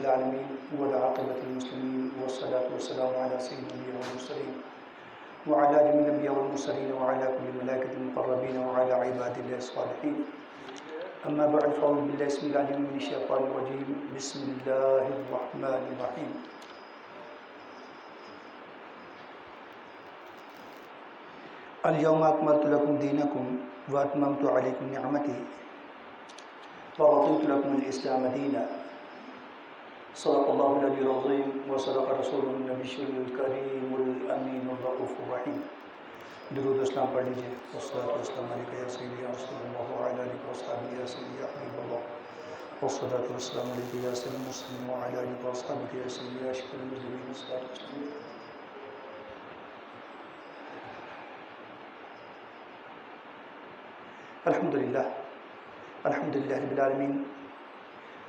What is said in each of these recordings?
العالمين والعاقبة للمسلمين والصلاة والسلام على سيد الأنبياء والمرسلين وعلى جميع الأنبياء والمرسلين وعلى كل الملائكة المقربين وعلى عباد الله الصالحين. أما بعد فأعوذ بالله السميع العليم من الشيطان الرجيم. بسم الله الرحمن الرحيم. اليوم أكملت لكم دينكم وأتممت عليكم نعمتي ورضيت لكم الإسلام دينا. صدق الله العلي العظيم وصدق رسوله النبي الكريم الأمين الرؤوف الرحيم. درود اسلام پڑھ لیجیے. والصلاة والسلام علیکہ یا سیدی یا رسول اللہ وعلی آلہ وصحبہ یا سیدی یا حبیب اللہ. والصلاة والسلام علیکہ یا سیدی المسلمین وعلی آلہ وصحبہ یا سیدی یا اشرف المرسلین. الصلاة والسلام. الحمدللہ رب العالمین.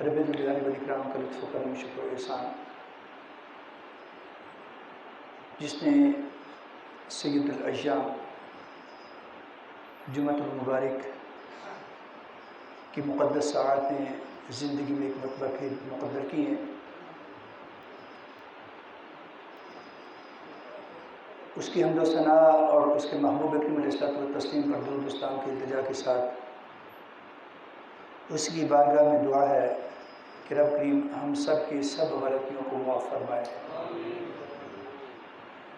رب الجلال والاکرام کا لطف و کرم، شکر و احسان، جس نے سید الایام جمعۃ المبارک کی مقدس ساعتیں زندگی میں ایک مرتبہ پھر مقدر کی ہیں. اس کی حمد و ثنا اور اس کے محبوب اکرم علیہ الصلوۃ والتسلیم پر درود و سلام کی التجا کے ساتھ اس کی بارگاہ میں دعا ہے کہ رب کریم ہم سب کی سب غلطیوں کو معاف فرمائے،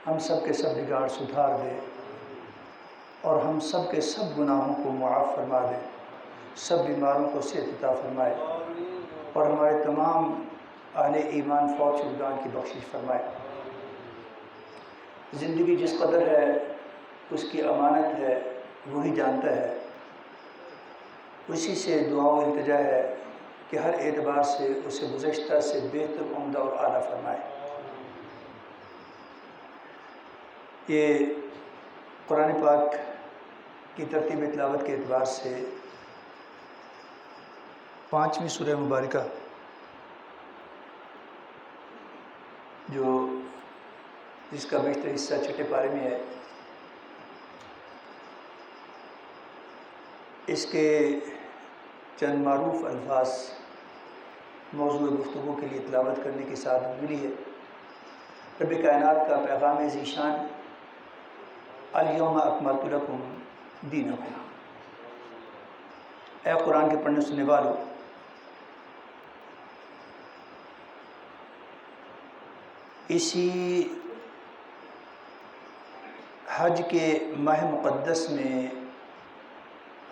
ہم سب کے سب بگاڑ سدھار دے اور ہم سب کے سب گناہوں کو معاف فرما دے، سب بیماروں کو صحت عطا فرمائے اور ہمارے تمام اہل ایمان فوت شدگان کی بخشش فرمائے. زندگی جس قدر ہے اس کی امانت ہے، وہی جانتا ہے. اسی سے دعا و التجا ہے کہ ہر اعتبار سے اسے گزشتہ سے بہتر، عمدہ اور اعلیٰ فرمائے. یہ قرآن پاک کی ترتیب تلاوت کے اعتبار سے 5ویں سورہ مبارکہ جس کا بیشتر حصہ چھٹے پارے میں ہے، اس کے چند معروف الفاظ موضوع گفتگو کے لیے تلاوت کرنے کی سعادت ملی ہے. رب کائنات کا پیغام ذیشان الیوم اکملت لکم دینکم. اے قرآن کے پڑھنے سننے والوں، اسی حج کے ماہ مقدس میں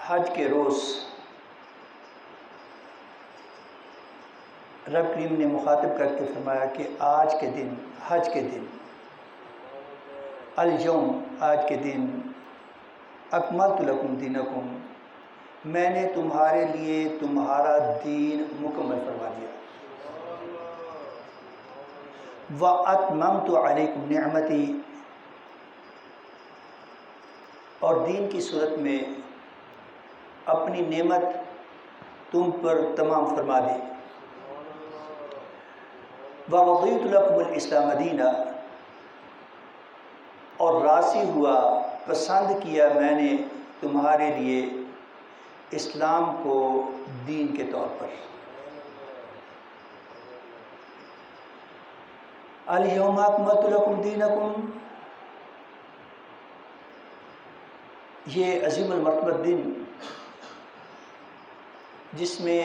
حج کے روز رب کریم نے مخاطب کر کے فرمایا کہ آج کے دن، حج کے دن، الیوم آج کے دن، اکملت لکم دینکم میں نے تمہارے لیے تمہارا دین مکمل فرما دیا. وَأَتْمَمْتُ عَلَيْكُمْ نِعْمَتِي اور دین کی صورت میں اپنی نعمت تم پر تمام فرما دی. وَرَضِيتُ لَكُمُ الْإِسْلَامَ دِينًا اور راضی ہوا، پسند کیا میں نے تمہارے لیے اسلام کو دین کے طور پر. الیوم اکملت لکم دینکم، یہ عظیم المرتبہ دن جس میں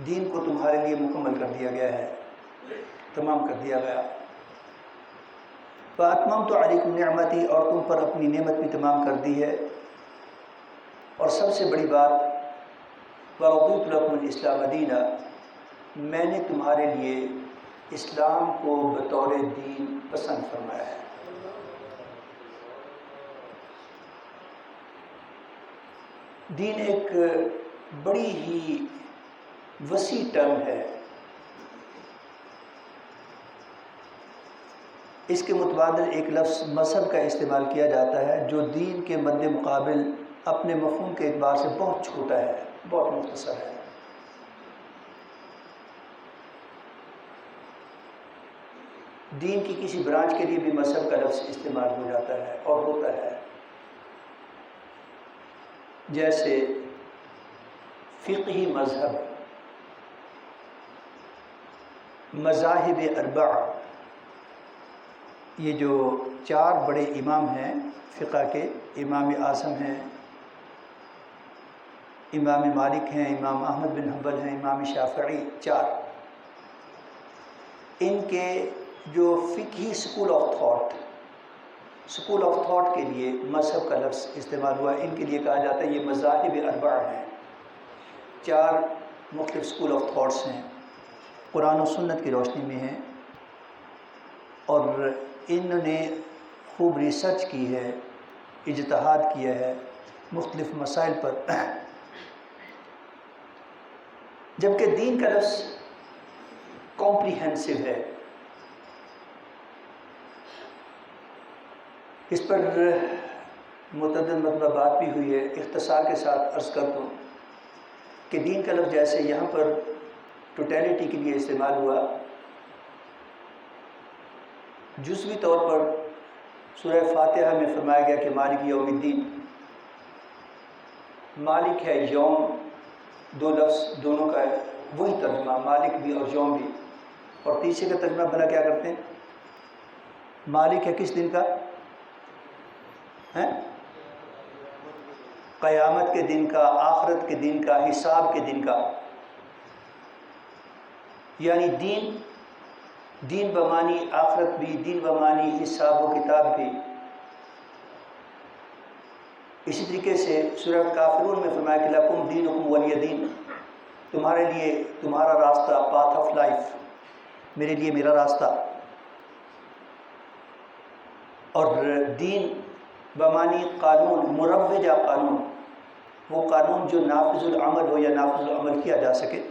دین کو تمہارے لیے مکمل کر دیا گیا ہے، تمام کر دیا گیا. وَأَتْمَمْتُ عَلَيْكُمْ نِعْمَتِي اور تم پر اپنی نعمت بھی تمام کر دی ہے. اور سب سے بڑی بات وَرَضِيتُ لَكُمُ الْإِسْلَامَ دِينًا میں نے تمہارے لیے اسلام کو بطور دین پسند فرمایا ہے. دین ایک بڑی ہی وسیع ٹرم ہے. اس کے متبادل ایک لفظ مذہب کا استعمال کیا جاتا ہے جو دین کے مد مقابل اپنے مفہوم کے اعتبار سے بہت چھوٹا ہے، بہت مختصر ہے. دین کی کسی برانچ کے لیے بھی مذہب کا لفظ استعمال ہو جاتا ہے اور ہوتا ہے. جیسے فقہی مذہب مذاہب اربع، یہ جو 4 بڑے امام ہیں فقہ کے، امام اعظم ہیں، امام مالک ہیں، امام احمد بن حنبل ہیں، امام شافعی، 4، ان کے جو فقہی سکول آف تھاٹ کے لیے مذہب کا لفظ استعمال ہوا، ان کے لیے کہا جاتا ہے یہ مذاہب اربع ہیں، 4 مختلف سکول آف تھاٹس ہیں، قرآن و سنت کی روشنی میں ہیں، اور انہوں نے خوب ریسرچ کی ہے، اجتہاد کیا ہے مختلف مسائل پر۔ جبکہ دین کا لفظ کمپریہنسو ہے، اس پر متعدد مرتبہ بات بھی ہوئی ہے، اختصار کے ساتھ عرض کر دوں کہ دین کا لفظ جیسے یہاں پر ٹوٹیلٹی کے لیے استعمال ہوا، جزوی طور پر سورہ فاتحہ میں فرمایا گیا کہ مالک یوم الدین، مالک ہے یوم، 2 لفظ دونوں کا ہے وہی ترجمہ، مالک بھی اور یوم بھی، اور تیسرے کا ترجمہ بھلا کیا کرتے ہیں؟ مالک ہے کس دن کا؟ قیامت کے دن کا، آخرت کے دن کا، حساب کے دن کا، یعنی دین بمانی آخرت بھی، دین بمانی حساب و کتاب بھی۔ اسی طریقے سے سورہ کافرون میں فرمایا کہ لکم دینکم ولی دین، تمہارے لیے تمہارا راستہ، پاتھ آف لائف، میرے لیے میرا راستہ۔ اور دین بمانی قانون، مروجہ قانون، وہ قانون جو نافذ العمل ہو یا نافذ العمل کیا جا سکے،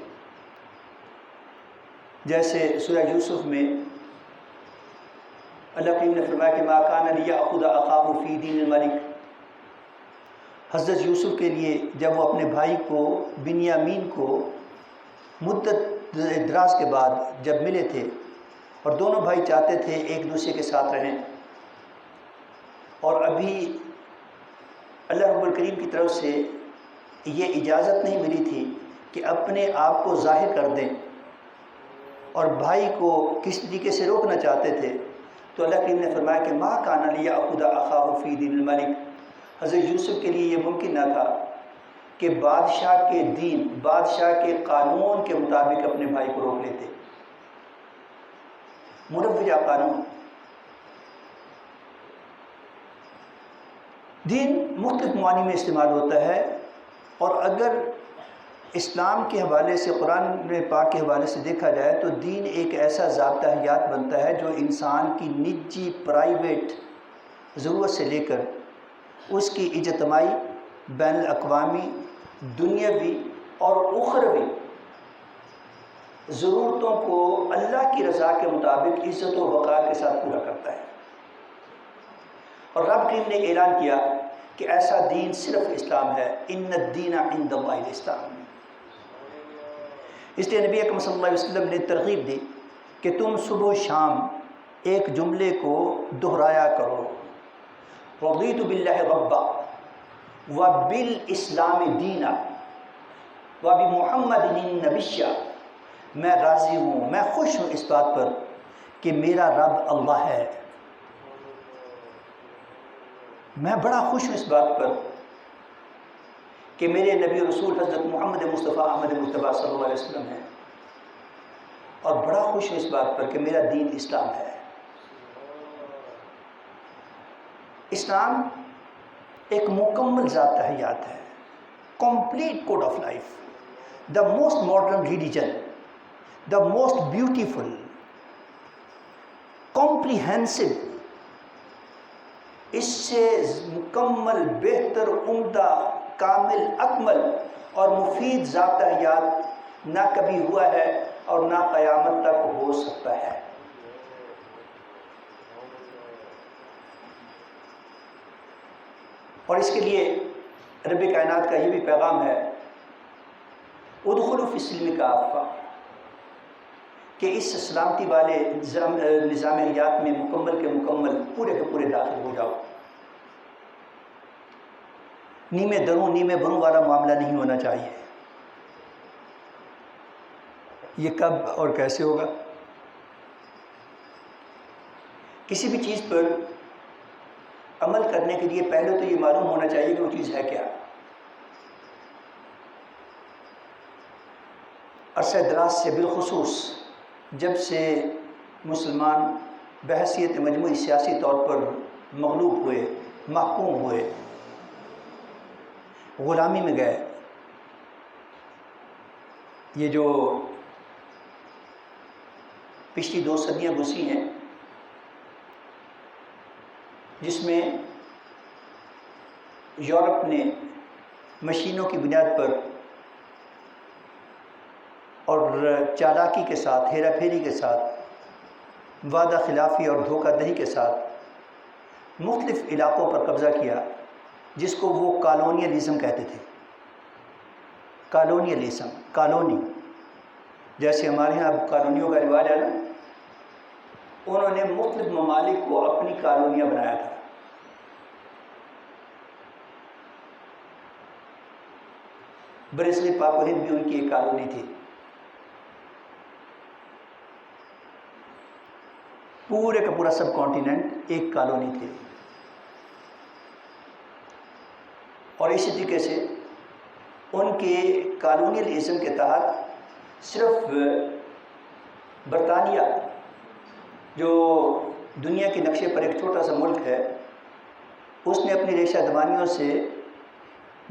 جیسے سورہ یوسف میں اللہ کریم نے فرمایا کہ ما کان لیأخذ اخاہ فی دین الملک، حضرت یوسف کے لیے جب وہ اپنے بھائی کو بنیامین کو مدت دراز کے بعد جب ملے تھے، اور دونوں بھائی چاہتے تھے ایک دوسرے کے ساتھ رہیں، اور ابھی اللہ رب الکریم کی طرف سے یہ اجازت نہیں ملی تھی کہ اپنے آپ کو ظاہر کر دیں، اور بھائی کو کس طریقے سے روکنا چاہتے تھے، تو اللہ کریم نے فرمایا کہ ما کان لیأخذ اخاہ فی دین الملک، حضرت یوسف کے لیے یہ ممکن نہ تھا کہ بادشاہ کے دین، بادشاہ کے قانون کے مطابق اپنے بھائی کو روک لیتے۔ مروجہ قانون، دین مختلف معانی میں استعمال ہوتا ہے، اور اگر اسلام کے حوالے سے، قرآن پاک کے حوالے سے دیکھا جائے تو دین ایک ایسا ضابطہ حیات بنتا ہے جو انسان کی نجی پرائیویٹ ضرورت سے لے کر اس کی اجتماعی، بین الاقوامی، دنیاوی اور اخروی ضرورتوں کو اللہ کی رضا کے مطابق عزت و وقار کے ساتھ پورا کرتا ہے۔ اور رب کریم نے اعلان کیا کہ ایسا دین صرف اسلام ہے، ان الدین عند اللہ الاسلام۔ اس لیے نبی اکرم صلی اللہ علیہ وسلم نے ترغیب دی کہ تم صبح و شام ایک جملے کو دہرایا کرو، رضیت باللہ ربا وبالاسلام دینا وبمحمد نبیا، میں راضی ہوں، میں خوش ہوں اس بات پر کہ میرا رب اللہ ہے، میں بڑا خوش ہوں اس بات پر کہ میرے نبی رسول حضرت محمد مصطفیٰ احمد مصطفیٰ صلی اللہ علیہ وسلم ہیں، اور بڑا خوش ہوں اس بات پر کہ میرا دین اسلام ہے۔ اسلام ایک مکمل ضابطہ حیات ہے، complete code of life, the most modern religion, the most beautiful, comprehensive, اس سے مکمل، بہتر، عمدہ، کامل، اکمل اور مفید ضابطہ حیات نہ کبھی ہوا ہے اور نہ قیامت تک ہو سکتا ہے۔ اور اس کے لیے رب کائنات کا یہ بھی پیغام ہے، ادخلوا فی السلم کافہ، کہ اس سلامتی والے نظام حیات میں مکمل کے مکمل، پورے کے پورے داخل ہو جاؤ۔ نیمے دروں نیمے بروں والا معاملہ نہیں ہونا چاہیے۔ یہ کب اور کیسے ہوگا؟ کسی بھی چیز پر عمل کرنے کے لیے پہلے تو یہ معلوم ہونا چاہیے کہ وہ چیز ہے کیا. عرصہ دراز سے بالخصوص جب سے مسلمان بحیثیت مجموعی سیاسی طور پر مغلوب ہوئے، محکوم ہوئے، غلامی میں گئے، یہ جو پچھلی 2 صدیاں گزری ہیں جس میں یورپ نے مشینوں کی بنیاد پر اور چالاکی کے ساتھ، ہیرا پھیری کے ساتھ، وعدہ خلافی اور دھوکہ دہی کے ساتھ مختلف علاقوں پر قبضہ کیا، جس کو وہ کالونیلزم کہتے تھے. کالونیلزم، کالونی، جیسے ہمارے یہاں اب کالونیوں کا رواج ہے نا، انہوں نے مختلف ممالک کو اپنی کالونیاں بنایا تھا. برصغیر پاک و ہند بھی ان کی ایک کالونی تھی. پورے کا پورا سب کانٹیننٹ ایک کالونی تھی. اور اسی طریقے سے ان کے کالونیلزم کے تحت صرف برطانیہ جو دنیا کے نقشے پر ایک چھوٹا سا ملک ہے، اس نے اپنی ریشہ دبانیوں سے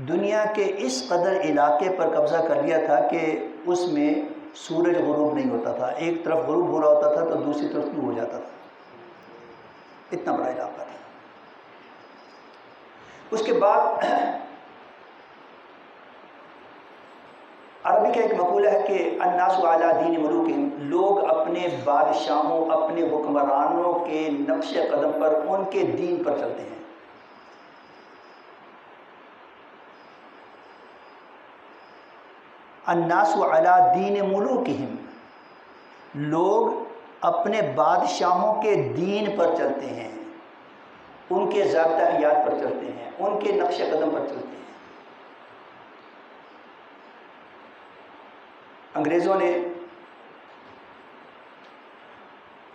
دنیا کے اس قدر علاقے پر قبضہ کر لیا تھا کہ اس میں سورج غروب نہیں ہوتا تھا. ایک طرف غروب ہو رہا ہوتا تھا تو دوسری طرف طلوع ہو جاتا تھا. اتنا بڑا علاقہ تھا. اس کے بعد عربی کا ایک مقولہ ہے کہ الناس علی دین ملوکہم، لوگ اپنے بادشاہوں، اپنے حکمرانوں کے نقش قدم پر، ان کے دین پر چلتے ہیں. الناس علی دین ملوکہم، لوگ اپنے بادشاہوں کے دین پر چلتے ہیں، ان کے ضابطہ حیات پر چلتے ہیں، ان کے نقش قدم پر چلتے ہیں. انگریزوں نے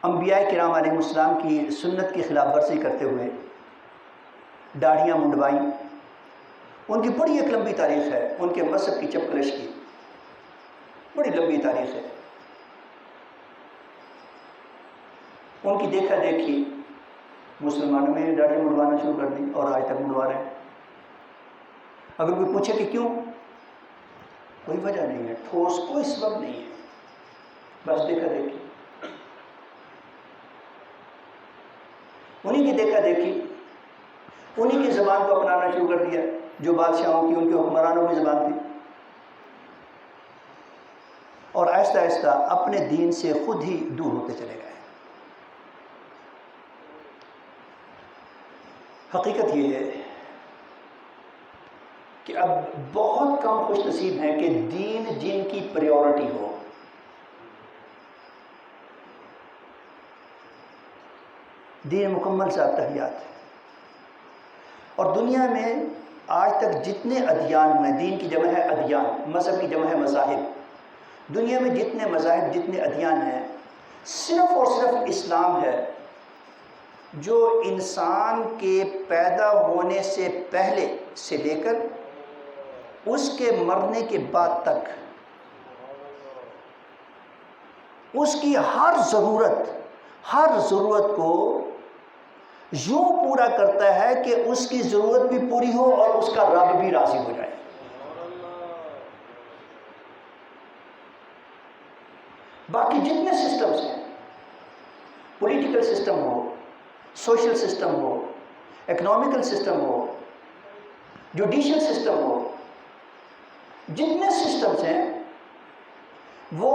انبیاء کرام علیہ السلام کی سنت کی خلاف ورزی کرتے ہوئے داڑھیاں منڈوائیں. ان کی بڑی ایک لمبی تاریخ ہے، ان کے مذہب کی چپکلش کی بڑی لمبی تاریخ ہے. ان کی دیکھا دیکھی مسلمانوں میں داڑھی منڈوانا شروع کر دی اور آج تک منڈوا رہے ہیں. اگر کوئی پوچھے کہ کیوں، کوئی وجہ نہیں ہے، ٹھوس کوئی سبب نہیں ہے، بس دیکھا دیکھی. انہی کی دیکھا دیکھی، انہی کی زبان کو اپنانا شروع کر دیا جو بادشاہوں کی، ان کے حکمرانوں کی زبان تھی، اور آہستہ آہستہ اپنے دین سے خود ہی دور ہوتے چلے گئے. حقیقت یہ ہے کہ اب بہت کم خوش نصیب ہیں کہ دین جن کی پریورٹی ہو. دین مکمل ضابطہ حیات ہے. اور دنیا میں آج تک جتنے ادیان ہوئے، دین کی جمع ہے ادیان، مذہب کی جمع ہے مذاہب، دنیا میں جتنے مذاہب، جتنے ادیان ہیں، صرف اور صرف اسلام ہے جو انسان کے پیدا ہونے سے پہلے سے لے کر اس کے مرنے کے بعد تک اس کی ہر ضرورت کو یوں پورا کرتا ہے کہ اس کی ضرورت بھی پوری ہو اور اس کا رب بھی راضی ہو جائے. باقی جتنے سسٹمز ہیں، پولیٹیکل سسٹم ہو، سوشل سسٹم ہو، اکنامکل سسٹم ہو، جوڈیشل سسٹم ہو، جتنے سسٹمز ہیں وہ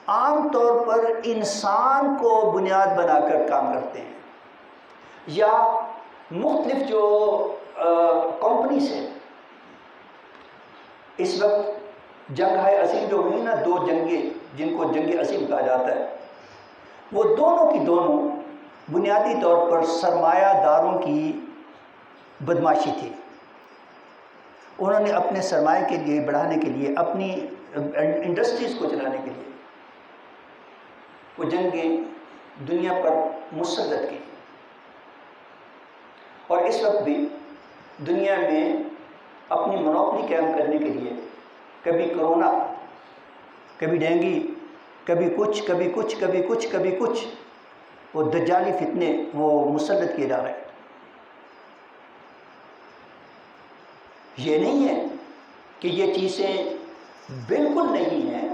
عام طور پر انسان کو بنیاد بنا کر کام کرتے ہیں، یا مختلف جو کمپنیز ہیں. اس وقت جنگ عظیم جو ہوئی نا، 2 جنگیں جن کو جنگ عظیم کہا جاتا ہے، وہ دونوں کی دونوں بنیادی طور پر سرمایہ داروں کی بدماشی تھی. انہوں نے اپنے سرمایہ کے لیے بڑھانے کے لیے، اپنی انڈسٹریز کو چلانے کے لیے وہ جنگیں دنیا پر مسلط کی، اور اس وقت بھی دنیا میں اپنی منوپلی قائم کرنے کے لیے کبھی کرونا، کبھی ڈینگی، کبھی کچھ کبھی کچھ کبھی کچھ کبھی کچھ، وہ دجالی فتنے وہ مسلط کیے جا رہے ہیں۔ یہ نہیں ہے کہ یہ چیزیں بالکل نہیں ہیں،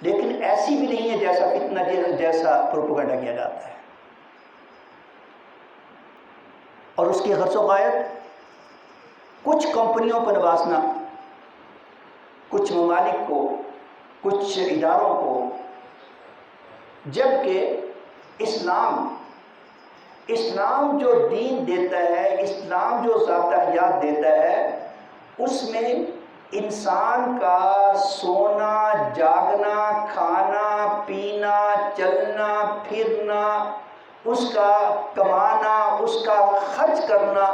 لیکن ایسی بھی نہیں ہے جیسا فتنہ، جیسا پروپیگنڈا کیا جاتا ہے۔ اور اس کی غرض و غایت کچھ کمپنیوں کو نوازنا، کچھ ممالک کو، کچھ اداروں کو، جبکہ اسلام جو دین دیتا ہے، اسلام جو ذات حیات دیتا ہے، اس میں انسان کا سونا، جاگنا، کھانا، پینا، چلنا پھرنا، اس کا کمانا، اس کا خرچ کرنا،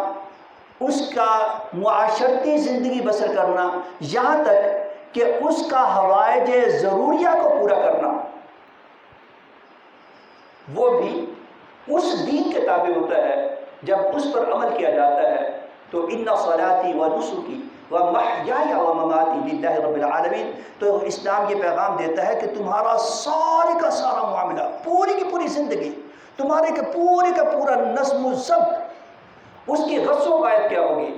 اس کا معاشرتی زندگی بسر کرنا، یہاں تک کہ اس کا حوائج ضروریہ کو پورا کرنا، وہ بھی اس دین کے تابع ہوتا ہے۔ جب اس پر عمل کیا جاتا ہے تو ان صلاتی و نسکی و محیای و مماتی للہ رب العالمین، تو اسلام یہ پیغام دیتا ہے کہ تمہارا سارے کا سارا معاملہ، پوری کی پوری زندگی، تمہارے کے پورے کا پورا نظم و ضبط، اس کی غرض و غایت کیا ہوگی؟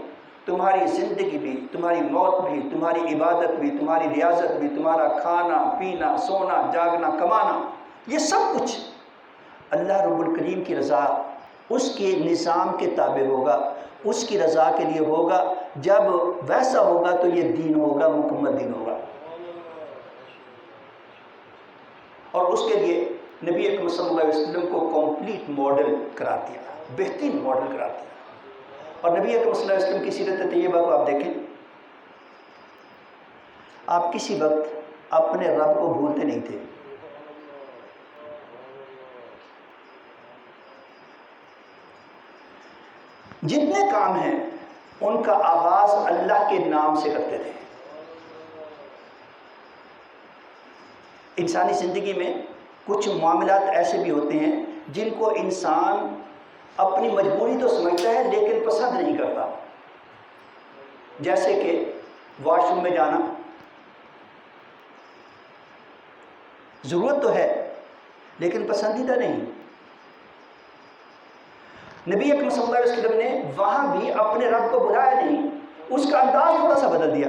تمہاری زندگی بھی، تمہاری موت بھی، تمہاری عبادت بھی، تمہاری ریاضت بھی، تمہارا کھانا پینا، سونا جاگنا کمانا، یہ سب کچھ اللہ رب الکریم کی رضا، اس کے نظام کے تابع ہوگا، اس کی رضا کے لیے ہوگا۔ جب ویسا ہوگا تو یہ دین ہوگا، مکمل دین ہوگا۔ اور اس کے لیے نبی اکرم صلی اللہ علیہ وسلم کو کمپلیٹ ماڈل قرار دیا، بہترین ماڈل قرار دیا۔ اور نبی اکرم صلی اللہ علیہ وسلم کی سیرت طیبہ کو آپ دیکھیں، آپ کسی وقت اپنے رب کو بھولتے نہیں تھے۔ جتنے کام ہیں ان کا آغاز اللہ کے نام سے کرتے تھے۔ انسانی زندگی میں کچھ معاملات ایسے بھی ہوتے ہیں جن کو انسان اپنی مجبوری تو سمجھتا ہے لیکن پسند نہیں کرتا، جیسے کہ واش روم میں جانا، ضرورت تو ہے لیکن پسندیدہ نہیں۔ نبی اکرم صلی اللہ علیہ وسلم نے وہاں بھی اپنے رب کو بلایا نہیں، اس کا انداز تھوڑا سا بدل دیا۔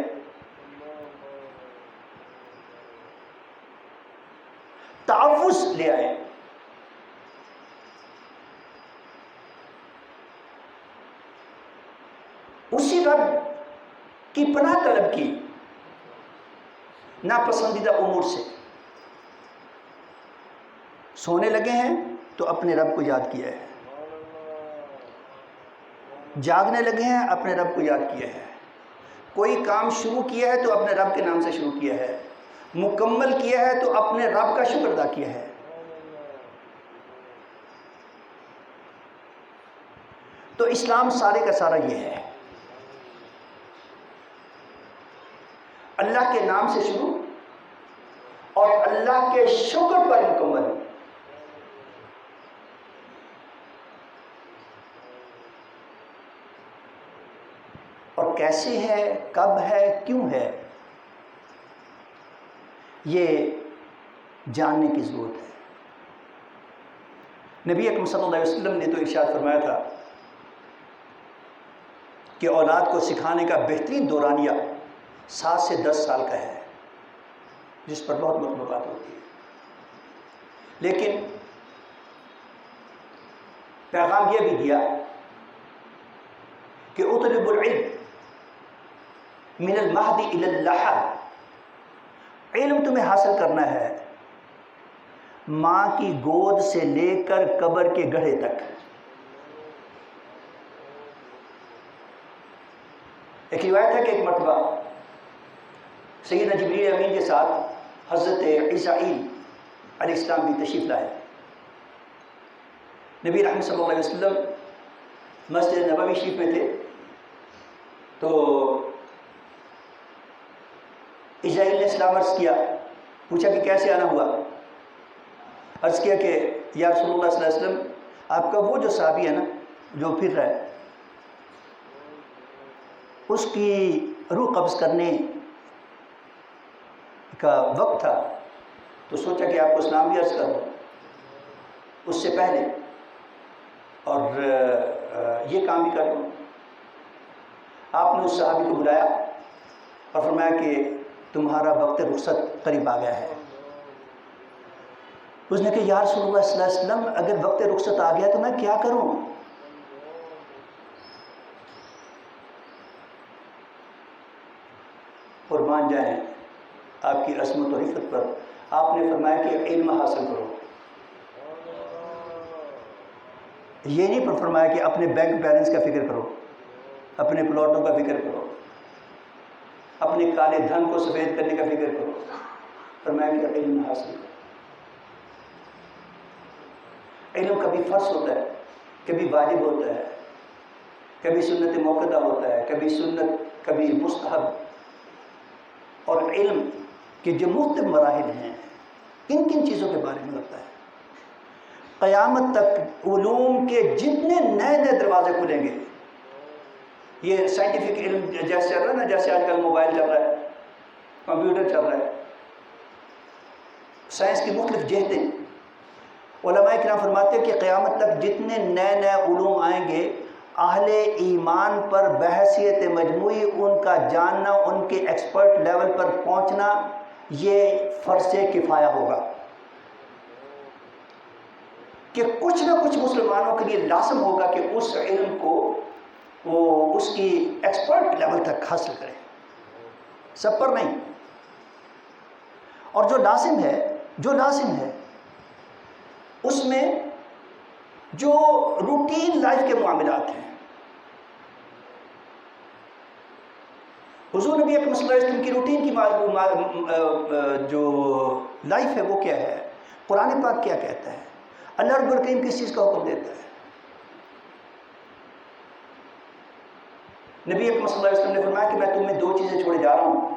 تعوذ لے آئے، اسی رب کی پناہ طلب کی ناپسندیدہ امور سے۔ سونے لگے ہیں تو اپنے رب کو یاد کیا ہے، جاگنے لگے ہیں اپنے رب کو یاد کیا ہے، کوئی کام شروع کیا ہے تو اپنے رب کے نام سے شروع کیا ہے، مکمل کیا ہے تو اپنے رب کا شکر ادا کیا ہے۔ تو اسلام سارے کا سارا یہ ہے، اللہ کے نام سے شروع اور اللہ کے شکر پر مکمل۔ اور کیسے ہے، کب ہے، کیوں ہے، یہ جاننے کی ضرورت ہے۔ نبی اکرم صلی اللہ علیہ وسلم نے تو ارشاد فرمایا تھا کہ اولاد کو سکھانے کا بہترین دورانیہ 7 سے 10 سال کا ہے، جس پر بہت مطلوبات ہوتی ہے، لیکن پیغام یہ بھی دیا کہ اطلب العلم من المہد الی اللحد، علم تمہیں حاصل کرنا ہے ماں کی گود سے لے کر قبر کے گڑھے تک۔ ایک روایت ہے کہ ایک مرتبہ سیدنا جبریل امین کے ساتھ حضرت عیسائیل علیہ السلام بھی تشریف لائے۔ نبی رحمت صلی اللہ علیہ وسلم مسجد نبوی شریف میں تھے، تو اسرائیل نے سلام عرض کیا، پوچھا کہ کیسے آنا ہوا؟ عرض کیا کہ یا رسول اللہ صلی اللہ علیہ وسلم، آپ کا وہ جو صحابی ہے نا جو پھر رہا ہے، اس کی روح قبض کرنے کا وقت تھا، تو سوچا کہ آپ کو اسلام بھی عرض کروں اس سے پہلے اور یہ کام بھی کر لوں۔ آپ نے اس صحابی کو بلایا اور فرمایا کہ تمہارا وقت رخصت قریب آ گیا ہے۔ اس نے کہا یا رسول اللہ صلی اللہ علیہ وسلم، اگر وقت رخصت آ گیا تو میں کیا کروں؟ قربان جائیں آپ کی عظمت و رفت پر، آپ نے فرمایا کہ علم حاصل کرو۔ یہ نہیں فرمایا کہ اپنے بینک بیلنس کا فکر کرو، اپنے پلاٹوں کا فکر کرو، اپنے کالے دھن کو سفید کرنے کا فکر کرو، فرمایا کہ علم حاصل کرو۔ علم کبھی فرض ہوتا ہے، کبھی واجب ہوتا ہے، کبھی سنت موقدہ ہوتا ہے، کبھی سنت، کبھی مستحب۔ اور علم کے جو مختلف مراحل ہیں، کن کن چیزوں کے بارے میں ہوتا ہے؟ قیامت تک علوم کے جتنے نئے نئے دروازے کھلیں گے، یہ سائنٹیفک علم جیسے چل رہا ہے نا، جیسے آج کل موبائل چل رہا ہے، کمپیوٹر چل رہا ہے، سائنس کی مختلف جہتیں، علماء کرام فرماتے ہیں کہ قیامت تک جتنے نئے نئے علوم آئیں گے، اہل ایمان پر بحیثیت مجموعی ان کا جاننا، ان کے ایکسپرٹ لیول پر پہنچنا، یہ فرض کفایہ ہوگا کہ کچھ نہ کچھ مسلمانوں کے لیے لازم ہوگا کہ اس علم کو وہ اس کی ایکسپرٹ لیول تک حاصل کریں، سب پر نہیں۔ اور جو لازم ہے اس میں جو روٹین لائف کے معاملات ہیں، حضور نبی اکرم صلی اللہ علیہ وسلم کی روٹین کی جو لائف ہے وہ کیا ہے؟ قرآن پاک کیا کہتا ہے؟ اللہ رب الکریم کس چیز کا حکم دیتا ہے؟ نبی اکرم صلی اللہ علیہ وسلم نے فرمایا کہ میں تمہیں دو چیزیں چھوڑے جا رہا ہوں،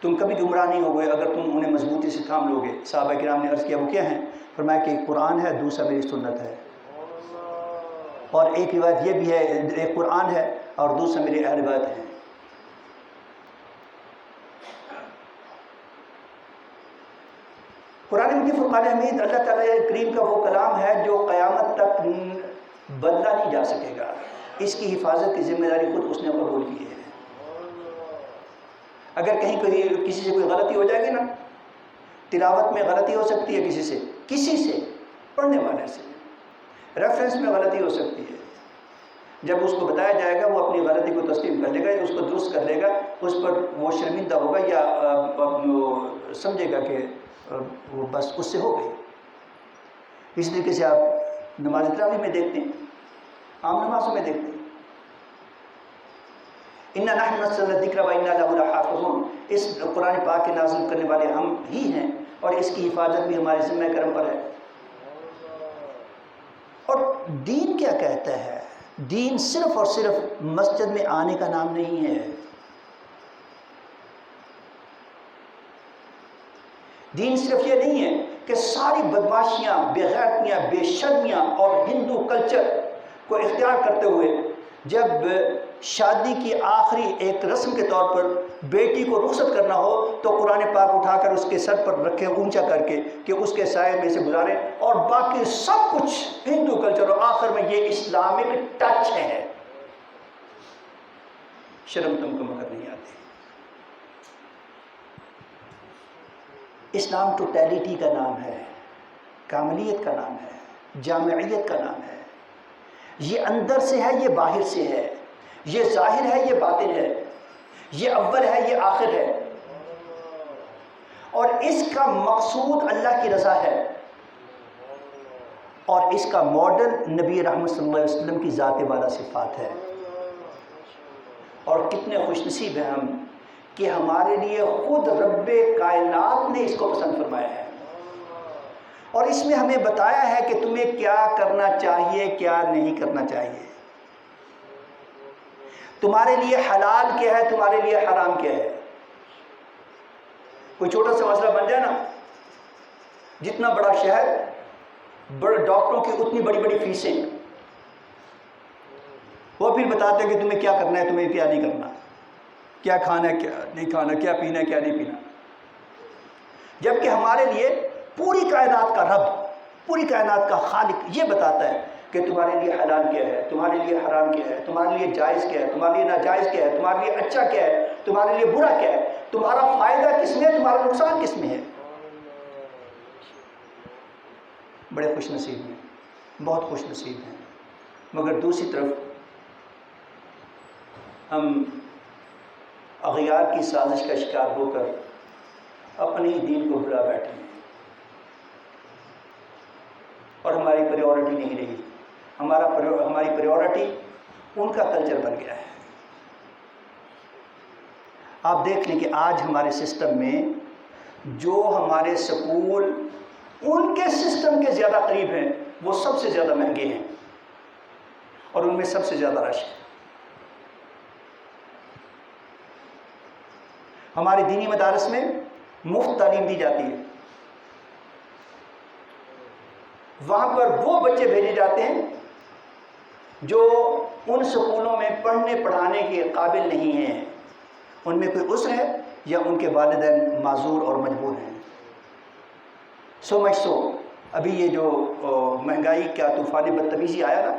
تم کبھی گمراہ نہیں ہوگے اگر تم انہیں مضبوطی سے تھام لو گے۔ صحابہ کرام نے عرض کیا وہ کیا ہیں؟ فرمایا کہ ایک قرآن ہے، دوسرا میری سنت ہے، اور ایک روایت یہ بھی ہے، ایک قرآن ہے اور دوسرا میری اہل بیت ہے۔ قرآن مجید فرقان حمید اللہ تعالیٰ کریم کا وہ کلام ہے جو قیامت تک بدلا نہیں جا سکے گا، اس کی حفاظت کی ذمہ داری خود اس نے قبول کی ہے۔ اگر کہیں کسی سے کوئی غلطی ہو جائے گی نا، تلاوت میں غلطی ہو سکتی ہے، کسی سے پڑھنے والے سے ریفرنس میں غلطی ہو سکتی ہے، جب اس کو بتایا جائے گا وہ اپنی غلطی کو تسلیم کر لے گا، اس کو درست کر لے گا، اس پر وہ شرمندہ ہوگا یا سمجھے گا کہ وہ بس اس سے ہو گئی۔ اس طریقے سے آپ نماز تراویح میں دیکھتے ہیں، عام نمازوں میں دیکھتے ہیں، اِنَّا نَحْنُ نَزَّلْنَا الذِّكْرَ وَإِنَّا لَهُ لَحَافِظُونَ، اس قرآن پاک کے نازل کرنے والے ہم ہی ہیں اور اس کی حفاظت بھی ہمارے ذمہ کرم پر ہے۔ اور دین کیا کہتا ہے؟ دین صرف اور صرف مسجد میں آنے کا نام نہیں ہے۔ دین صرف یہ نہیں ہے کہ ساری بدماشیاں، بے غیرتیاں، بے شرمیاں اور ہندو کلچر کو اختیار کرتے ہوئے جب شادی کی آخری ایک رسم کے طور پر بیٹی کو رخصت کرنا ہو تو قرآن پاک اٹھا کر اس کے سر پر رکھے، اونچا کر کے کہ اس کے سائے میں سے گزارے، اور باقی سب کچھ ہندو کلچر، اور آخر میں یہ اسلامک ٹچ ہے۔ شرم تم کو مگر نہیں آتی۔ اسلام ٹوٹیلٹی کا نام ہے، کاملیت کا نام ہے، جامعیت کا نام ہے۔ یہ اندر سے ہے، یہ باہر سے ہے، یہ ظاہر ہے، یہ باطن ہے، یہ اول ہے، یہ آخر ہے، اور اس کا مقصود اللہ کی رضا ہے، اور اس کا ماڈل نبی رحمت صلی اللہ علیہ وسلم کی ذات والا صفات ہے۔ اور کتنے خوش نصیب ہیں ہم کہ ہمارے لیے خود رب کائنات نے اس کو پسند فرمایا ہے، اور اس میں ہمیں بتایا ہے کہ تمہیں کیا کرنا چاہیے، کیا نہیں کرنا چاہیے، تمہارے لیے حلال کیا ہے، تمہارے لیے حرام کیا ہے۔ کوئی چھوٹا سا مسئلہ بن جائے نا، جتنا بڑا شہر، بڑے ڈاکٹروں کی اتنی بڑی بڑی فیسیں، وہ پھر بتاتے ہیں کہ تمہیں کیا کرنا ہے، تمہیں کیا نہیں کرنا، کیا کھانا ہے، کیا نہیں کھانا، کیا پینا ہے، کیا نہیں پینا. جبکہ ہمارے لیے پوری کائنات کا رب، پوری کائنات کا خالق یہ بتاتا ہے کہ تمہارے لیے حلال کیا ہے، تمہارے لیے حرام کیا ہے، تمہارے لیے جائز کیا ہے، تمہارے لیے ناجائز کیا ہے، تمہارے لیے اچھا کیا ہے، تمہارے لیے برا کیا ہے، تمہارا فائدہ کس میں ہے، تمہارا نقصان کس میں ہے. بڑے خوش نصیب ہیں، بہت خوش نصیب ہیں. مگر دوسری طرف ہم اغیار کی سازش کا شکار ہو کر اپنے ہی دین کو بھلا بیٹھے ہیں، اور ہماری پریورٹی نہیں رہی. ہماری پریورٹی ان کا کلچر بن گیا ہے. آپ دیکھ لیں کہ آج ہمارے سسٹم میں جو ہمارے سکول ان کے سسٹم کے زیادہ قریب ہیں، وہ سب سے زیادہ مہنگے ہیں اور ان میں سب سے زیادہ رش ہے. ہمارے دینی مدارس میں مفت تعلیم دی جاتی ہے، وہاں پر وہ بچے بھیجے جاتے ہیں جو ان سکولوں میں پڑھنے پڑھانے کے قابل نہیں ہیں، ان میں کوئی عذر ہے یا ان کے والدین معذور اور مجبور ہیں. سو مچ سو ابھی یہ جو مہنگائی کا طوفان بدتمیزی آیا نا،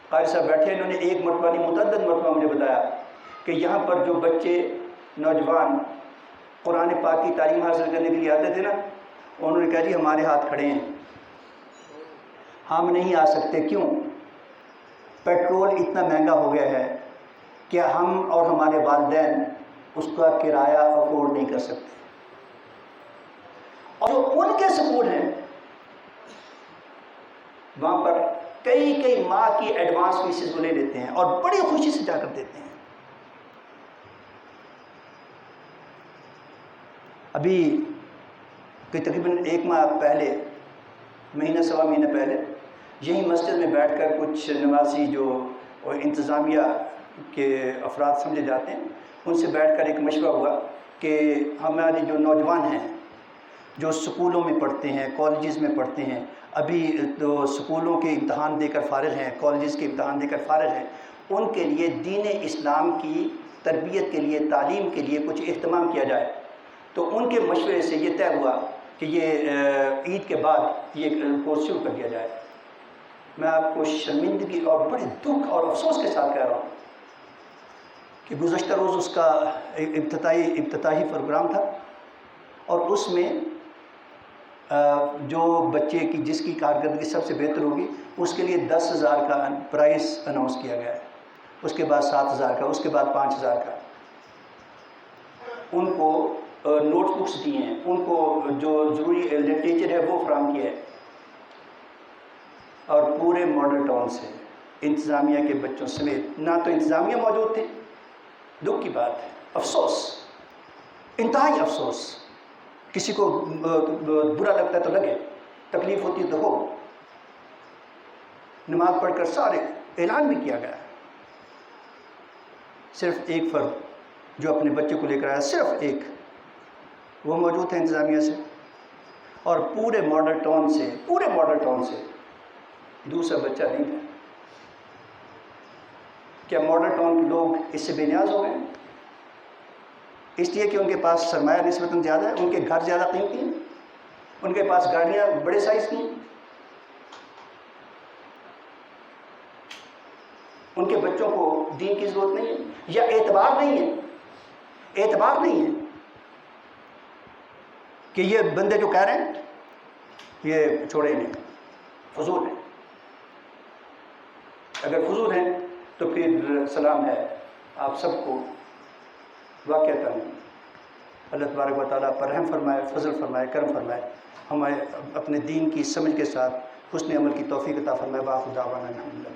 قاری صاحب بیٹھے، انہوں نے ایک مرتبہ نہیں متعدد مرتبہ مجھے بتایا کہ یہاں پر جو بچے نوجوان قرآن پاک کی تعلیم حاصل کرنے کے لیے آتے تھے نا، انہوں نے کہا جی ہمارے ہاتھ کھڑے ہیں، ہم نہیں آ سکتے. کیوں؟ پیٹرول اتنا مہنگا ہو گیا ہے کہ ہم اور ہمارے والدین اس کا کرایہ افورڈ نہیں کر سکتے. اور جو ان کے سکول ہیں وہاں پر کئی ماہ کی ایڈوانس فیسز وہ لے لیتے ہیں اور بڑی خوشی سے جا کر دیتے ہیں. ابھی کوئی تقریباً 1 ماہ پہلے، مہینہ سوا مہینہ پہلے، یہی مسجد میں بیٹھ کر کچھ نواسی جو انتظامیہ کے افراد سمجھے جاتے ہیں، ان سے بیٹھ کر ایک مشورہ ہوا کہ ہمارے جو نوجوان ہیں جو سکولوں میں پڑھتے ہیں، کالجز میں پڑھتے ہیں، ابھی تو سکولوں کے امتحان دے کر فارغ ہیں، کالجز کے امتحان دے کر فارغ ہیں، ان کے لیے دین اسلام کی تربیت کے لیے، تعلیم کے لیے کچھ اہتمام کیا جائے. تو ان کے مشورے سے یہ طے ہوا کہ یہ عید کے بعد یہ کورس شروع کر دیا جائے. میں آپ کو شرمندگی اور بڑے دکھ اور افسوس کے ساتھ کہہ رہا ہوں کہ گزشتہ روز اس کا افتتاحی پروگرام تھا، اور اس میں جو بچے کی جس کی کارکردگی سب سے بہتر ہوگی اس کے لیے 10,000 کا پرائز اناؤنس کیا گیا ہے، اس کے بعد 7,000 کا، اس کے بعد 5,000 کا. ان کو نوٹ بکس دیے ہیں، ان کو جو ضروری لٹریچر ہے وہ فراہم کیا ہے، اور پورے ماڈل ٹاؤن سے انتظامیہ کے بچوں سمیت، نہ تو انتظامیہ موجود تھے، دکھ کی بات ہے، افسوس، انتہائی افسوس. کسی کو برا لگتا ہے تو لگے، تکلیف ہوتی ہے تو ہو. نماز پڑھ کر سارے اعلان بھی کیا گیا، صرف ایک فرد جو اپنے بچے کو لے کر آیا، صرف ایک، وہ موجود ہے انتظامیہ سے، اور پورے ماڈل ٹاؤن سے دوسرا بچہ نہیں تھا. کیا ماڈل ٹاؤن کے لوگ اس سے بے نیاز ہو گئے؟ اس لیے کہ ان کے پاس سرمایہ نسبتاً زیادہ ہے، ان کے گھر زیادہ قیمتی ہیں، ان کے پاس گاڑیاں بڑے سائز کی ہیں، ان کے بچوں کو دین کی ضرورت نہیں ہے، یا اعتبار نہیں ہے کہ یہ بندے جو کہہ رہے ہیں یہ چھوڑے نہیں، فضول ہیں. اگر فضول ہیں تو پھر سلام ہے آپ سب کو. واقعتاً اللہ تبارک و تعالیٰ پر رحم فرمائے، فضل فرمائے، کرم فرمائے، ہمیں اپنے دین کی سمجھ کے ساتھ حسن عمل کی توفیق عطا فرمائے. باخر دعوانا الحمدللہ.